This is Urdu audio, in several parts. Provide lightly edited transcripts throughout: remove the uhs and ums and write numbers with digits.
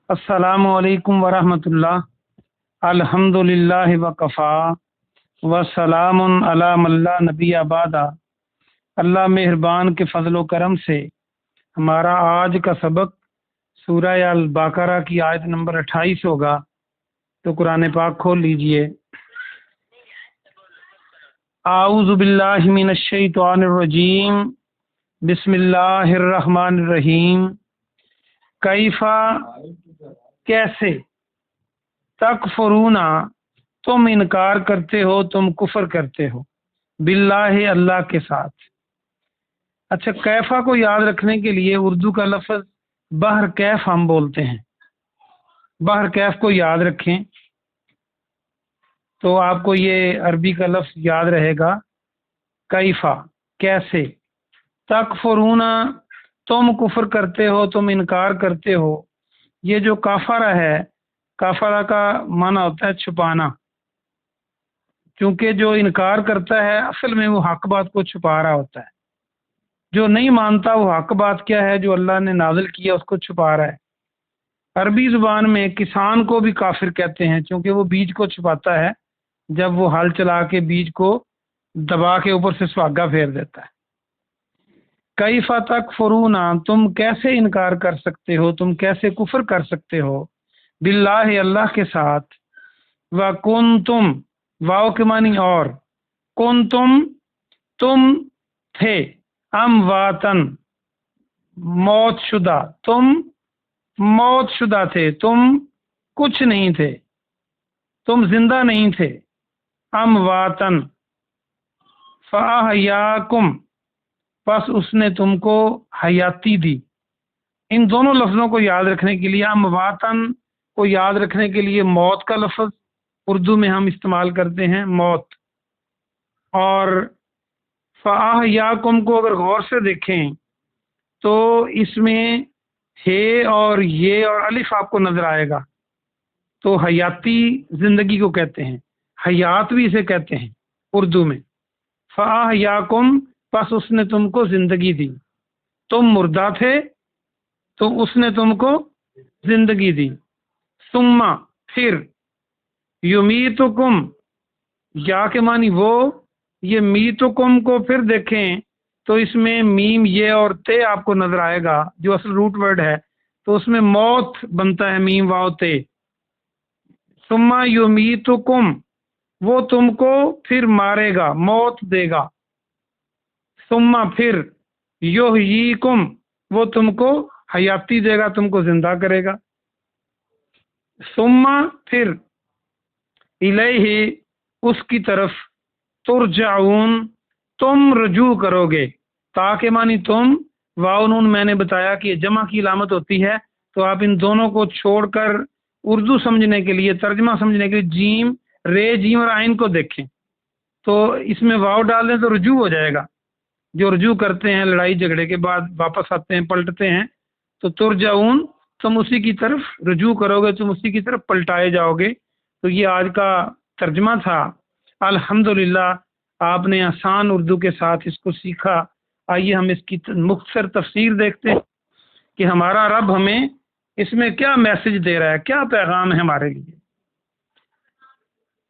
السلام علیکم ورحمۃ اللہ۔ الحمدللہ وکفا وسلام علی من لا نبی بعد۔ اللہ مہربان کے فضل و کرم سے ہمارا آج کا سبق سورہ البقرہ کی آیت نمبر 28 ہوگا، تو قرآن پاک کھول لیجئے۔ اعوذ باللہ من الشیطان الرجیم، بسم اللہ الرحمن الرحیم۔ کیفا کیسے، تکفرون تم انکار کرتے ہو، تم کفر کرتے ہو، باللہ اللہ کے ساتھ۔ اچھا، کیفا کو یاد رکھنے کے لیے اردو کا لفظ بحر کیف ہم بولتے ہیں۔ بحر کیف کو یاد رکھیں تو آپ کو یہ عربی کا لفظ یاد رہے گا، کیفا کیسے، تکفرون تم کفر کرتے ہو، تم انکار کرتے ہو۔ یہ جو کافرہ ہے، کافرہ کا معنی ہوتا ہے چھپانا، کیونکہ جو انکار کرتا ہے اصل میں وہ حق بات کو چھپا رہا ہوتا ہے۔ جو نہیں مانتا وہ حق بات کیا ہے، جو اللہ نے نازل کیا اس کو چھپا رہا ہے۔ عربی زبان میں کسان کو بھی کافر کہتے ہیں، کیونکہ وہ بیج کو چھپاتا ہے، جب وہ ہل چلا کے بیج کو دبا کے اوپر سے سہاگا پھیر دیتا ہے۔ کیف تکفرون تم کیسے انکار کر سکتے ہو، تم کیسے کفر کر سکتے ہو، باللہ اللہ کے ساتھ، وکنتم واو کے معنی اور، کنتم تم تھے، امواتن موت شدہ، تم موت شدہ تھے، تم کچھ نہیں تھے، تم زندہ نہیں تھے، امواتن فاحیاکم پس اس نے تم کو حیاتی دی۔ ان دونوں لفظوں کو یاد رکھنے کے لیے، امواتن کو یاد رکھنے کے لیے موت کا لفظ اردو میں ہم استعمال کرتے ہیں، موت، اور فاحیاکم کو اگر غور سے دیکھیں تو اس میں ہے اور یہ اور الف آپ کو نظر آئے گا، تو حیاتی زندگی کو کہتے ہیں، حیات بھی اسے کہتے ہیں اردو میں۔ فاحیاکم پس اس نے تم کو زندگی دی، تم مردہ تھے تو اس نے تم کو زندگی دی۔ ثم پھر، یمیتکم یا کے معنی وہ، یہ میتکم کو پھر دیکھیں تو اس میں میم یہ اور تے آپ کو نظر آئے گا، جو اصل روٹ ورڈ ہے، تو اس میں موت بنتا ہے، میم واو تے۔ ثم یمیتکم وہ تم کو پھر مارے گا، موت دے گا۔ ثم پھر، یحییکم وہ تم کو حیاتی دے گا، تم کو زندہ کرے گا۔ ثم پھر، الیہ اس کی طرف، ترجعون تم رجوع کرو گے۔ تاکہ معنی تم، واو نون میں نے بتایا کہ یہ جمع کی علامت ہوتی ہے، تو آپ ان دونوں کو چھوڑ کر اردو سمجھنے کے لیے، ترجمہ سمجھنے کے لیے جیم، رے، جیم اور عین کو دیکھیں، تو اس میں واو ڈال دیں تو رجوع ہو جائے گا۔ جو رجوع کرتے ہیں لڑائی جھگڑے کے بعد، واپس آتے ہیں، پلٹتے ہیں، تو ترجعون تم اسی کی طرف رجوع کرو گے، تم اسی کی طرف پلٹائے جاؤ گے۔ تو یہ آج کا ترجمہ تھا۔ الحمدللہ آپ نے آسان اردو کے ساتھ اس کو سیکھا۔ آئیے ہم اس کی مختصر تفسیر دیکھتے ہیں کہ ہمارا رب ہمیں اس میں کیا میسج دے رہا ہے، کیا پیغام ہے ہمارے لیے۔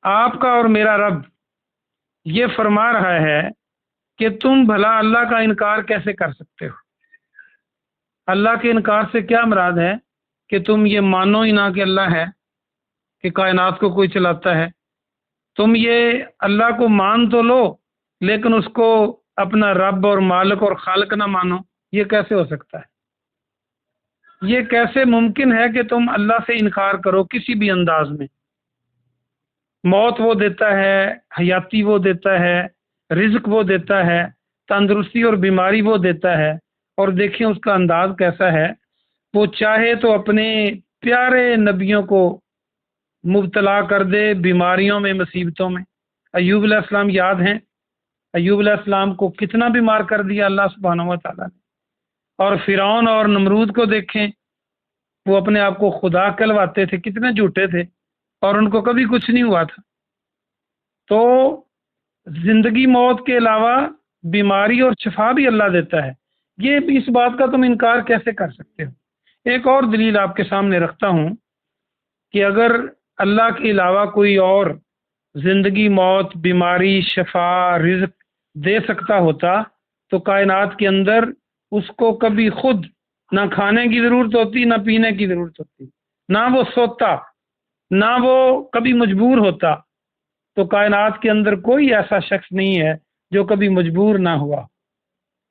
آپ کا اور میرا رب یہ فرما رہا ہے کہ تم بھلا اللہ کا انکار کیسے کر سکتے ہو۔ اللہ کے انکار سے کیا مراد ہے کہ تم یہ مانو ہی نہ کہ اللہ ہے، کہ کائنات کو کوئی چلاتا ہے۔ تم یہ اللہ کو مان تو لو، لیکن اس کو اپنا رب اور مالک اور خالق نہ مانو، یہ کیسے ہو سکتا ہے؟ یہ کیسے ممکن ہے کہ تم اللہ سے انکار کرو کسی بھی انداز میں؟ موت وہ دیتا ہے، حیاتی وہ دیتا ہے، رزق وہ دیتا ہے، تندرستی اور بیماری وہ دیتا ہے، اور دیکھیں اس کا انداز کیسا ہے۔ وہ چاہے تو اپنے پیارے نبیوں کو مبتلا کر دے بیماریوں میں، مصیبتوں میں۔ ایوب علیہ السلام یاد ہیں، ایوب علیہ السلام کو کتنا بیمار کر دیا اللہ سبحانہ و تعالیٰ نے۔ اور فرعون اور نمرود کو دیکھیں، وہ اپنے آپ کو خدا کہلواتے تھے، کتنے جھوٹے تھے، اور ان کو کبھی کچھ نہیں ہوا تھا۔ تو زندگی موت کے علاوہ بیماری اور شفا بھی اللہ دیتا ہے۔ یہ اس بات کا تم انکار کیسے کر سکتے ہو؟ ایک اور دلیل آپ کے سامنے رکھتا ہوں کہ اگر اللہ کے علاوہ کوئی اور زندگی، موت، بیماری، شفا، رزق دے سکتا ہوتا تو کائنات کے اندر اس کو کبھی خود نہ کھانے کی ضرورت ہوتی، نہ پینے کی ضرورت ہوتی، نہ وہ سوتا، نہ وہ کبھی مجبور ہوتا۔ تو کائنات کے اندر کوئی ایسا شخص نہیں ہے جو کبھی مجبور نہ ہوا۔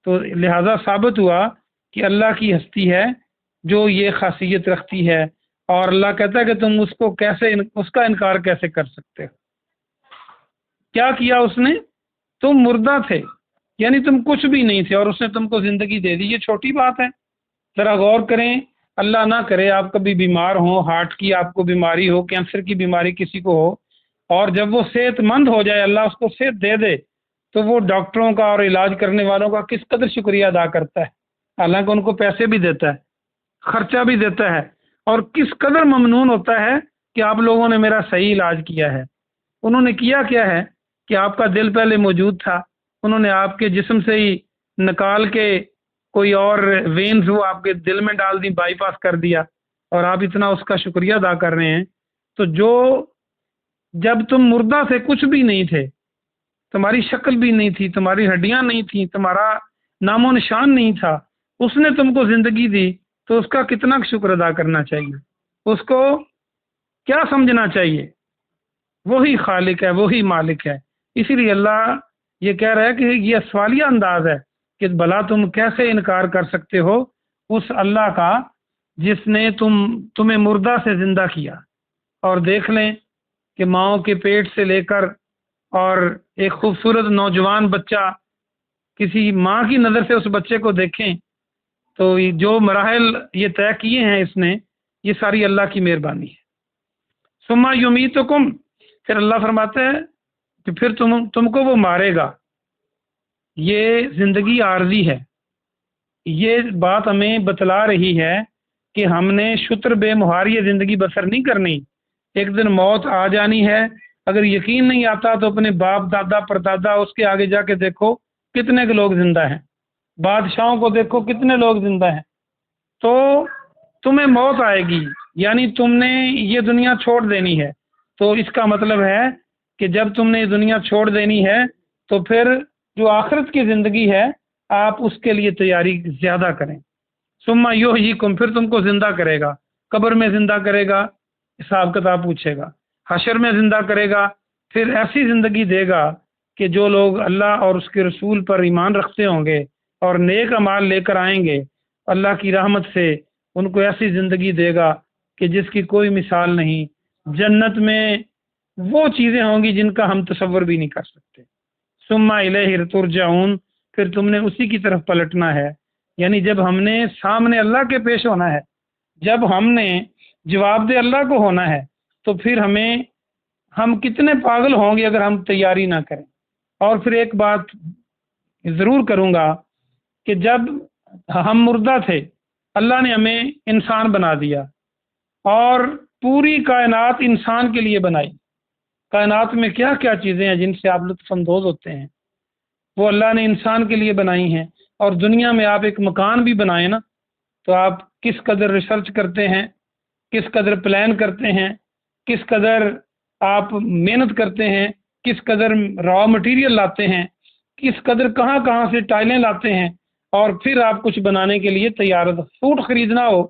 تو لہذا ثابت ہوا کہ اللہ کی ہستی ہے جو یہ خاصیت رکھتی ہے، اور اللہ کہتا ہے کہ تم اس کا انکار کیسے کر سکتے ہو؟ کیا کیا اس نے؟ تم مردہ تھے، یعنی تم کچھ بھی نہیں تھے، اور اس نے تم کو زندگی دے دی۔ یہ چھوٹی بات ہے؟ ذرا غور کریں، اللہ نہ کرے آپ کبھی بیمار ہوں، ہارٹ کی آپ کو بیماری ہو، کینسر کی بیماری کسی کو ہو، اور جب وہ صحت مند ہو جائے، اللہ اس کو صحت دے دے، تو وہ ڈاکٹروں کا اور علاج کرنے والوں کا کس قدر شکریہ ادا کرتا ہے، حالانکہ ان کو پیسے بھی دیتا ہے، خرچہ بھی دیتا ہے، اور کس قدر ممنون ہوتا ہے کہ آپ لوگوں نے میرا صحیح علاج کیا ہے۔ انہوں نے کیا کیا ہے کہ آپ کا دل پہلے موجود تھا، انہوں نے آپ کے جسم سے ہی نکال کے کوئی اور وینز وہ آپ کے دل میں ڈال دی، بائی پاس کر دیا، اور آپ اتنا اس کا شکریہ ادا کر رہے ہیں۔ تو جب تم مردہ سے کچھ بھی نہیں تھے، تمہاری شکل بھی نہیں تھی، تمہاری ہڈیاں نہیں تھیں، تمہارا نام و نشان نہیں تھا، اس نے تم کو زندگی دی، تو اس کا کتنا شکر ادا کرنا چاہیے، اس کو کیا سمجھنا چاہیے؟ وہی خالق ہے، وہی مالک ہے۔ اسی لیے اللہ یہ کہہ رہا ہے کہ یہ سوالیہ انداز ہے کہ بھلا تم کیسے انکار کر سکتے ہو اس اللہ کا جس نے تمہیں مردہ سے زندہ کیا۔ اور دیکھ لیں کہ ماؤں کے پیٹ سے لے کر اور ایک خوبصورت نوجوان بچہ، کسی ماں کی نظر سے اس بچے کو دیکھیں تو جو مراحل یہ طے کیے ہیں اس نے، یہ ساری اللہ کی مہربانی ہے۔ ثم یمیتکم، پھر اللہ فرماتے ہیں کہ پھر تم کو وہ مارے گا۔ یہ زندگی عارضی ہے، یہ بات ہمیں بتلا رہی ہے کہ ہم نے شتر بے مہار یہ زندگی بسر نہیں کرنی، ایک دن موت آ جانی ہے۔ اگر یقین نہیں آتا تو اپنے باپ دادا پردادا اس کے آگے جا کے دیکھو کتنے کے لوگ زندہ ہیں، بادشاہوں کو دیکھو کتنے لوگ زندہ ہیں۔ تو تمہیں موت آئے گی، یعنی تم نے یہ دنیا چھوڑ دینی ہے۔ تو اس کا مطلب ہے کہ جب تم نے یہ دنیا چھوڑ دینی ہے تو پھر جو آخرت کی زندگی ہے آپ اس کے لیے تیاری زیادہ کریں۔ ثم یحییکم، پھر تم کو زندہ کرے گا، قبر میں زندہ کرے گا، حساب کتاب پوچھے گا، حشر میں زندہ کرے گا، پھر ایسی زندگی دے گا کہ جو لوگ اللہ اور اس کے رسول پر ایمان رکھتے ہوں گے اور نیک اعمال لے کر آئیں گے، اللہ کی رحمت سے ان کو ایسی زندگی دے گا کہ جس کی کوئی مثال نہیں۔ جنت میں وہ چیزیں ہوں گی جن کا ہم تصور بھی نہیں کر سکتے۔ ثم الیہ ترجعون، پھر تم نے اسی کی طرف پلٹنا ہے، یعنی جب ہم نے سامنے اللہ کے پیش ہونا ہے، جب ہم نے جواب دہ اللہ کو ہونا ہے، تو پھر ہم کتنے پاگل ہوں گے اگر ہم تیاری نہ کریں۔ اور پھر ایک بات ضرور کروں گا کہ جب ہم مردہ تھے، اللہ نے ہمیں انسان بنا دیا، اور پوری کائنات انسان کے لیے بنائی۔ کائنات میں کیا کیا چیزیں ہیں جن سے آپ لطف اندوز ہوتے ہیں، وہ اللہ نے انسان کے لیے بنائی ہیں۔ اور دنیا میں آپ ایک مکان بھی بنائیں نا، تو آپ کس قدر ریسرچ کرتے ہیں، کس قدر پلان کرتے ہیں، کس قدر آپ محنت کرتے ہیں، کس قدر را مٹیریل لاتے ہیں، کس قدر کہاں کہاں سے ٹائلیں لاتے ہیں، اور پھر آپ کچھ بنانے کے لیے تیار ہو۔ سوٹ خریدنا ہو،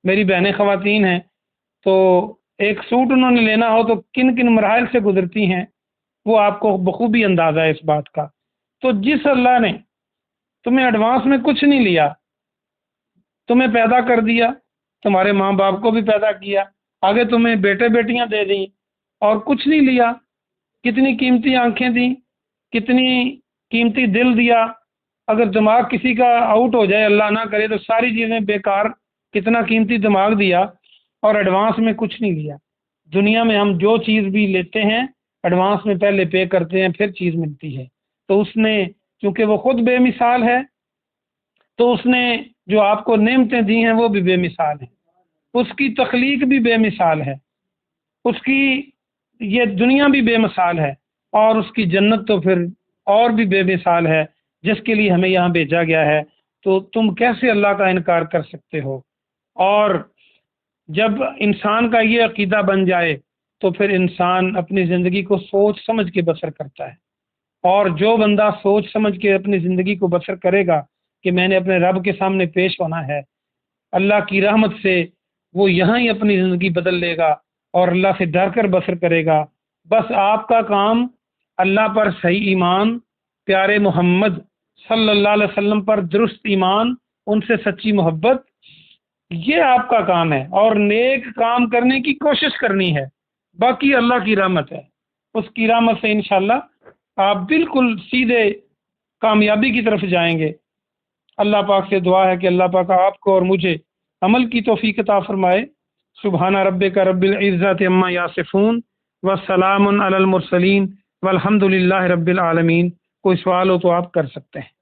میری بہنیں خواتین ہیں تو ایک سوٹ انہوں نے لینا ہو تو کن کن مراحل سے گزرتی ہیں، وہ آپ کو بخوبی اندازہ ہے اس بات کا۔ تو جس اللہ نے تمہیں ایڈوانس میں کچھ نہیں لیا، تمہیں پیدا کر دیا، تمہارے ماں باپ کو بھی پیدا کیا، آگے تمہیں بیٹے بیٹیاں دے دیں، اور کچھ نہیں لیا، کتنی قیمتی آنکھیں دیں، کتنی قیمتی دل دیا، اگر دماغ کسی کا آؤٹ ہو جائے اللہ نہ کرے تو ساری چیزیں بیکار، کتنا قیمتی دماغ دیا اور ایڈوانس میں کچھ نہیں لیا۔ دنیا میں ہم جو چیز بھی لیتے ہیں ایڈوانس میں پہلے پے کرتے ہیں، پھر چیز ملتی ہے۔ تو اس نے چونکہ وہ خود بے مثال ہے، تو اس نے جو آپ کو نعمتیں دی ہیں وہ بھی بے مثال ہیں، اس کی تخلیق بھی بے مثال ہے، اس کی یہ دنیا بھی بے مثال ہے، اور اس کی جنت تو پھر اور بھی بے مثال ہے جس کے لیے ہمیں یہاں بھیجا گیا ہے۔ تو تم کیسے اللہ کا انکار کر سکتے ہو؟ اور جب انسان کا یہ عقیدہ بن جائے تو پھر انسان اپنی زندگی کو سوچ سمجھ کے بسر کرتا ہے، اور جو بندہ سوچ سمجھ کے اپنی زندگی کو بسر کرے گا کہ میں نے اپنے رب کے سامنے پیش ہونا ہے، اللہ کی رحمت سے وہ یہاں ہی اپنی زندگی بدل لے گا اور اللہ سے ڈر کر بسر کرے گا۔ بس آپ کا کام اللہ پر صحیح ایمان، پیارے محمد صلی اللہ علیہ وسلم پر درست ایمان، ان سے سچی محبت، یہ آپ کا کام ہے، اور نیک کام کرنے کی کوشش کرنی ہے، باقی اللہ کی رحمت ہے، اس کی رحمت سے انشاءاللہ آپ بالکل سیدھے کامیابی کی طرف جائیں گے۔ اللہ پاک سے دعا ہے کہ اللہ پاک آپ کو اور مجھے عمل کی توفیق عطا فرمائے۔ سبحان ربک رب العزت عما یصفون وسلام علی المرسلین والحمد للہ رب العالمین۔ کوئی سوال ہو تو آپ کر سکتے ہیں۔